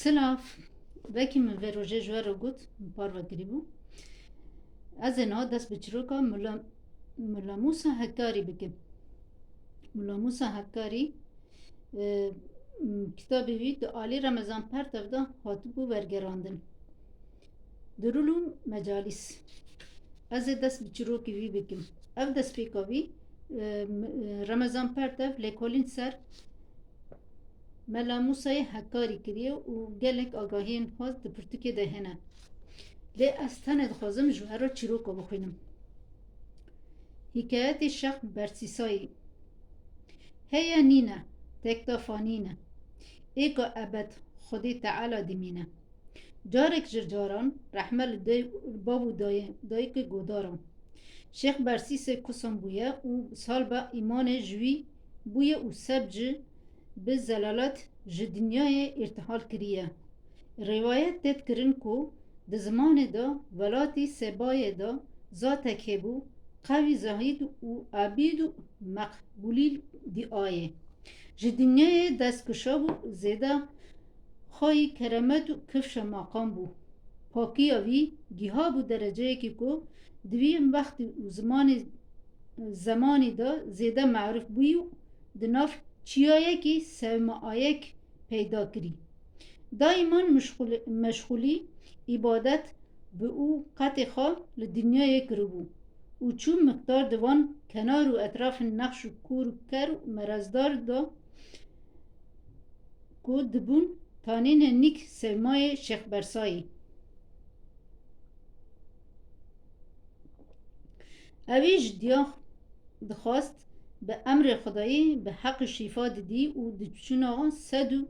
Silav, vekî min vê rojê ji we re got, min parve kirîbû. Ez ê niha dest bi çîroka Mula Musa Hekkarî bikim. Mula Musa Hekkarî kitabê wî di alî Remezan Pertev de hatibû wergerandin. Dirûlû mecalîs. Ez ê dest bi çîrokê wî bikim. Ev destpêka wî Remezan Pertev lêkolîn ser Mela Musayê Hekkarî kiriye û gelek agahiyên xwaz di pirtûkê de hene. Lê ez tenê dixwazim ji we re çîroka bixwînim. Hikayetê Şex Bersîsayî. Heye nîne, tekda fanîne. Êka ebed Xwedê Teala dimîne. Carek ji caran rehme li bav û dayîkê godaran. Şex Bersîsê kusan bûye û salba îmanê ji wî bûye û seb ji bi zelalet ji dinyayê îrtihal kiriye. Rêwayet tê kirin ku di zimanê de welatî Sebayê de zatek hebû qewî zahîd û ebîd û meqbûlî dîayê. Ji dinyayê destkuşa bû zêde xayî keremet û kifşa maqam bû. Pakiya wî giha bû dereceyekî ku di vî wextê û zemanî de zêde merûf bûyî û di nav çiyayekî sevmeayek peyda kirî. Daîman meşxûlî îbadet bi û qetê xwe li dinyayê kiribû û çû miqdar di van kenar û etrafên nexş û kûr û ker û merezdar da ku dibûn tanînên nîk sevmayê Şexbersayî. Evî ji diya dixwast bi emrê Xwedayî bi heqî şîfa didî û di çûna sed û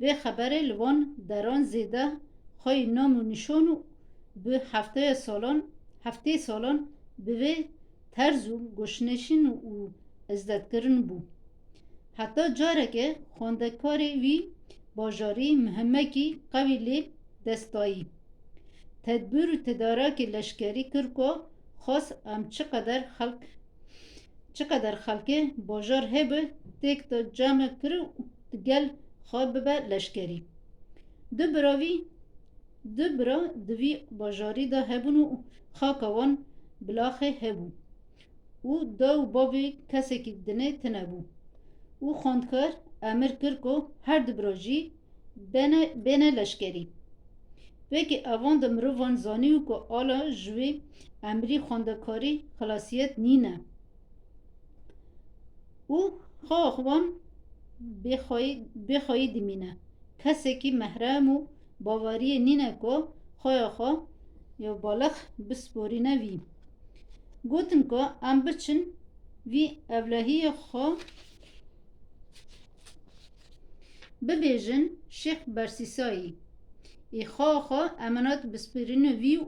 vê xeberê li van deran zêde xayî nam û nîşan û bi heftê salan bi vê terz û goşnêşîn û ezdetkirin bû. Heta carekê xwendekarê wî bajarî mihemekî qewî lê dest dayî. Tedbîr û tedarekê leşkerî kir ku xwast em çi qeder xelkê bajar hebe têk de cem kir û gel xwe bibe leşkerî. Du bira di vî bajarî de hebûn û xaka wan bilaxê hebû û da û bavê kesekî dinê tune bû û xwendekar emir kir ku her du bira jî bêne leşkerî. Wekî evan de mirovan zanî ku ala ji wê emrî xwendekarî xilasiyet nîne û xaxa wan bêxwayî dimîne. Kesekî mehrem û baweriyê nîne ku xweya xwe ya balex bisporîne wî. Gotin ku em biçin vî evlehiyê xwe bibêjin Şex Bersîsayî. Ê xaxa emanet bisporîna wî û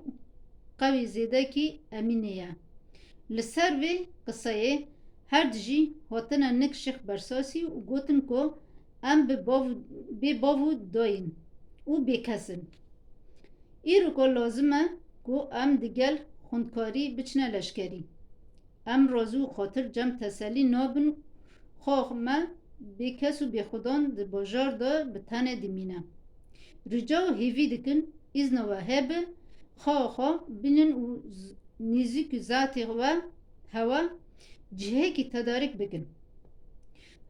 qewî zêdekî emînê ye. Li ser vê qiseyê her du jî hatine nik Şex Bersîsayî û gotin ku em bê bav û dayîn û bêkesin. Îro ku lazim e ku em digel xwendekarî biçine leşkerî. Em razî û xatir cem tesellî nabin û xwe me bêkes û bêxwedan di bajar de bi tenê dimîne. Rica û hêvî dikin îzna we hebe xaxa bînin û nêzik û zatê we hewe cihekî tedarik bikin.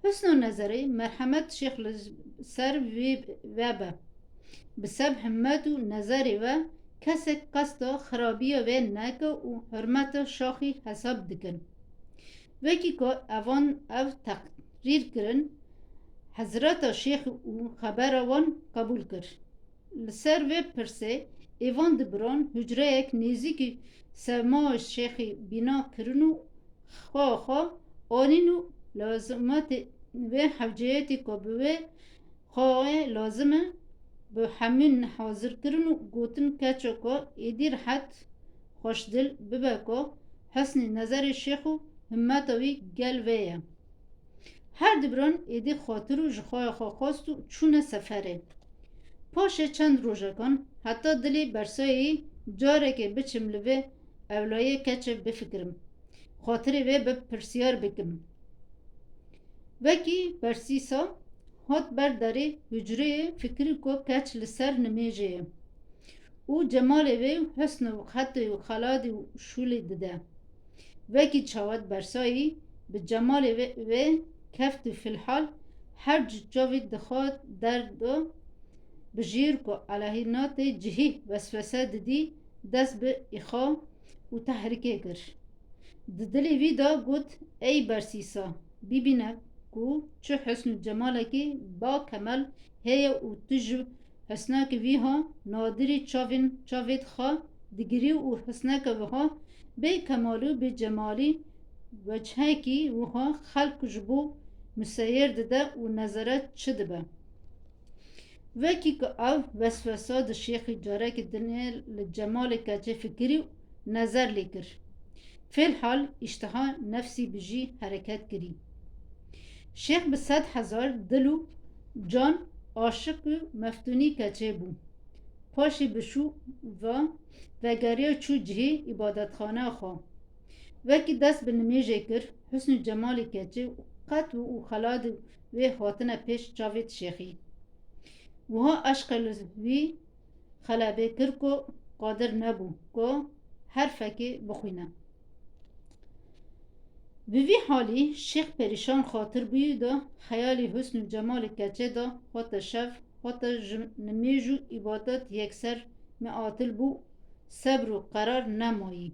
Husna nezerê merhemet Şex li ser wê be. Bi seb himmet û nezerê we kesek qesda xirabiya wê neke û hurmeta şaxî hesab dikin. Wekî ku evan ev teqrîr kirin, hezreta Şex û xebera wan qebûl kir. Li ser vê pirsê êvan dibiran hucreyek nêzik û sevmaya Şexê bîna kirin û xwe anîn û lazimatê vê hewceyetê ku bi wê xwe lazim e bi hemûn hazir kirin û gotin keça ku êdî rehet xweşdil bibe ku husnê nezerê Şex û himmeta wî gel vê ye. Her du biran êdî xatir û ji xweya xwe xwast û çûne seferê. Paşê çend rojekan heta dilê Bersayî carekê biçim li vê evlayê keçe bifikirim. Xatirê wê bi pirsyar bikim. Wekî Bersîsa هات برداری هجره فکری کو کچ لسر نمیجه او جمال وی و حسن و خط و خلاد و شولی دده وکی چاوت برسایی به جمال وی کفت فی الحال هر جاوی دخواد درد و بجیر کو علیهنات جهی وسوسه ددی دست به اخا و تحریکه کر دلی وی دا گوت ای برسیسا ببینه کو چه حسن و جمالکی با کمال هیا و تج حسناک وی ها نادری چاوید خوا دگری و حسناک وی ها به کمالو به جمالی وجهه کی وی ها خلق جبو مسیر دده و نظرت چه دبه وکی که او وسوسه د شیخ جاره که دنه لجمال کچه فکری نظر لیکر فی الحال اشتها نفسی بجی حرکت کری شیخ به 100,000 دلو جان عاشق و مفتونی کچه بو پاشی بشو و گریه چو جهی عبادتخانه خوا وکی دست به نمیجه کر حسن جمال کچه قط و خلاد و حاطنه پیش چاوید شیخی وها عشق وی خلابه کر کو قادر نبو کو هر فکی بخوینه به وی حالی شیخ پریشان خاطر بوی دا خیالی حسن و جمال کچه دا خاطر شف خاطر نمیجو عبادت یکسر معاطل بو صبر و قرار نمایی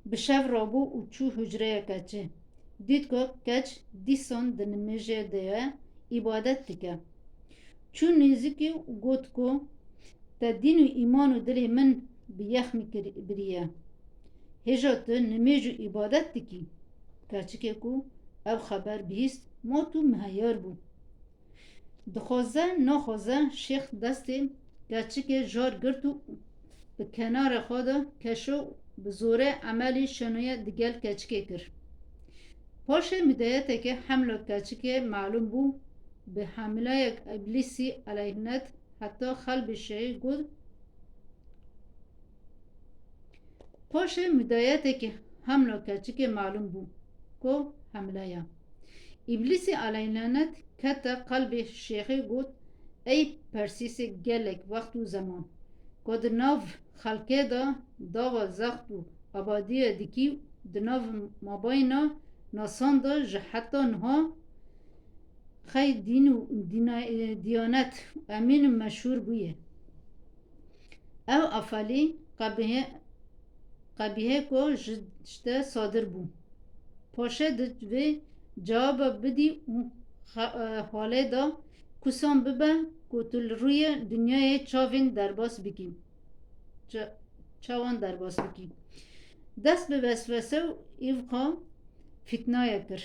به شف رابو و چو حجره کچه دید که کچ دیسان دنمیجه دیه عبادت دیگه چون نزدیکی گوت کو تا دین و ایمان و دل من بیخ بریه هجا تو نمیجو عبادت دیگی کچکه کو او خبر بیست ما تو مهیار بو دخوازه نخوازه شیخ دست کچکه جار گرتو به کنار خواده کشو به زوره عملی شنویه دگل کچکه کر پاشه مدایته که حمله کچکه معلوم بو به حمله یک ابلیسی علیهنت حتی خلب شیع گود پاشه مدایته که حمله کچکه معلوم بو کو حمله یا ابلیسی علیهنت کتا قلب شیخی گود ای پرسیس گلک وقت و زمان کد ناف خلقه دا و زخت و آبادی دیکی دناف ماباینا ناسان دا جحتا نها خی دین و دیانت امین مشهور بویه او افالی قبیه کو جشته صادر بو پاشه دوی جواب بدی حاله دا کسان ببه کتل روی دنیای چاوین درباس بکیم چاوان درباس بکیم دست به وسوسه و ایوقا فتنه کر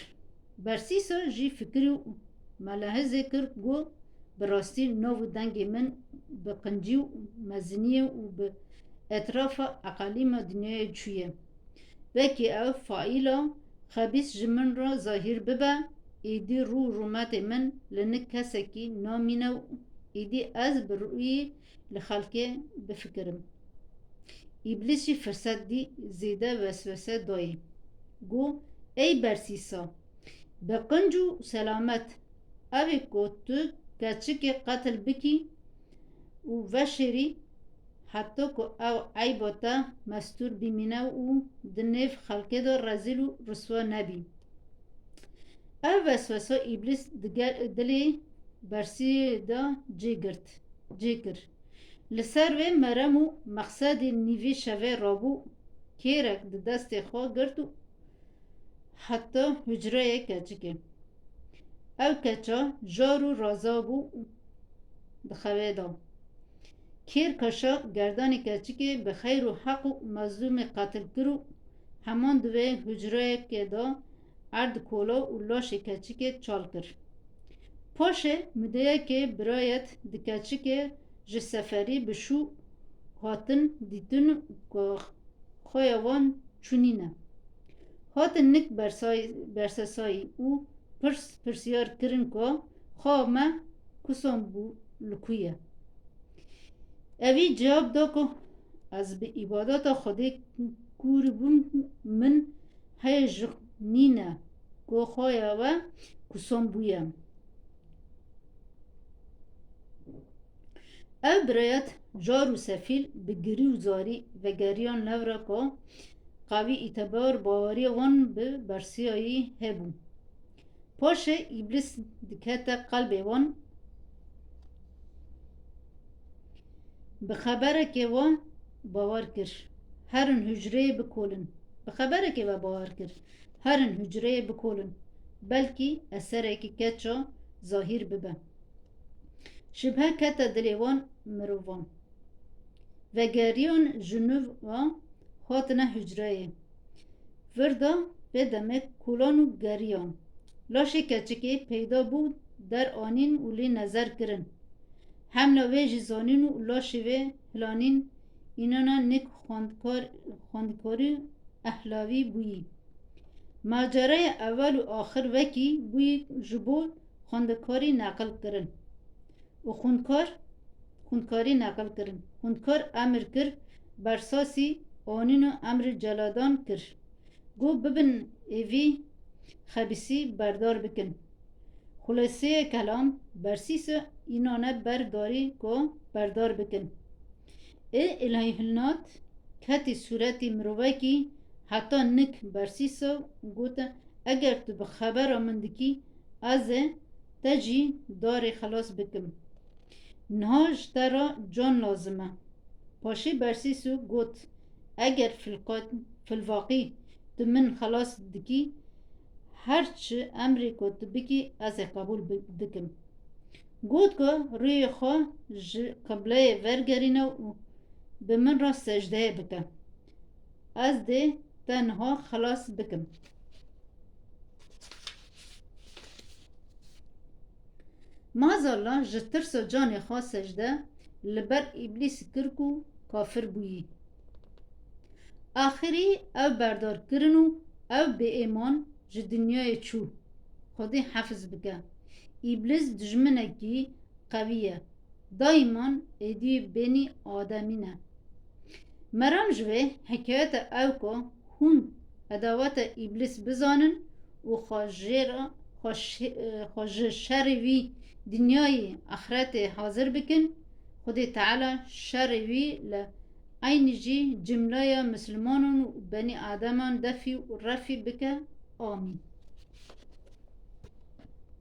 برسیسا جی فکری و ملاحظه کر گو براستی نو دنگ من به قنجی و مزنیه و به اطراف اقالیم دنیای چویه وکی او فائلا خبیس جمن را ظاهر ببه ایدی رو رومت من لنک کسکی نامینه و ایدی از بروی لخلقه بفکرم ابلیسی فرصت دی زیده وسوسه دایی گو ای برسیسا به قنج و سلامت اوی کو تو کچک قتل بکی و وشری حتی که او عیباتا مستور بیمینه و دنیف خلقه دا رزیل و رسوا نبی او وسوسه ابلیس دلی برسی دا جی کر لسر و مرم و مقصد نیوی شوه رابو کیرک دست خواه گرد و حتی حجره کچکه او کچا جارو رازا بو دخوه دا کیر کشا گردان کچکه به خیر و حق و مظلوم قتل کرو همان دوه حجره که دا ارد کولا و لاش کچکه چال کر پاشه مدیه که برایت دی کچکه جه سفری بشو هاتن دیتن که خویوان چونینه هاتن نک برسسایی او پرسیار کرن که خواه ما کسان بو لکویه اوی جواب دا که از به عبادت خودی کوری بون من هیج نینه که خواه و کسان بویم او برایت جار و سفیل بگری و زاری و گریان نورا که قوی اعتبار باوری وان به برسیایی هبو. پاشه ایبلیس دکت قلب وان به خبره که وان باور کر هرن هجره بکولن به خبره که وان باور کر هرن هجره بکولن بلکی اثره که کچا ظاهر ببه شبه کت دلیوان مروان و گریان جنوب وان خاتنه هجره وردا به دمک کولان و گریان لاشه کچکی پیدا بود در آنین اولی نظر کرن هم نوی جزانین و لاشه و هلانین اینانا نک خواندکاری احلاوی بویی ماجره اول و آخر وکی بوی جبو خواندکاری نقل کرن و خوندکاری نقل کرن خوندکار امر کر برساسی آنین و امر جلادان کر گو ببن ایوی خبیسی بردار بکن خلاصه کلام برسیس اینانه برداری کو بردار بکن الهی هلنات کتی صورتی مروه کی حتی نک برسیسا گوتا اگر تو بخبر آمندکی از تجی دار خلاص بکم نهاج ترا جان لازمه پاشی برسیسو گوت اگر فی الواقع تو من خلاص دکی هرچه امری کو تو بکی از قبول دکم گوت که روی خواه قبله ورگرینه و به من را سجده بکن از ده تنها خلاص بکم مازالله جترس جان خواه سجده لبر ابلیس کرکو کافر بویی آخری او بردار کرنو او به ایمان جه دنیای چو خودی حفظ بکه ابلیس دجمنه کی قویه دایمان ایدی بینی آدمینه مرام جوه حکایت او که هون ادوات ابلیس بزانن و خوش شر وی دنیای آخرت حاضر بکن خود تعالی شر وی لعین جی جمله مسلمانون و بنی آدمان دفی و رفی بکه آمین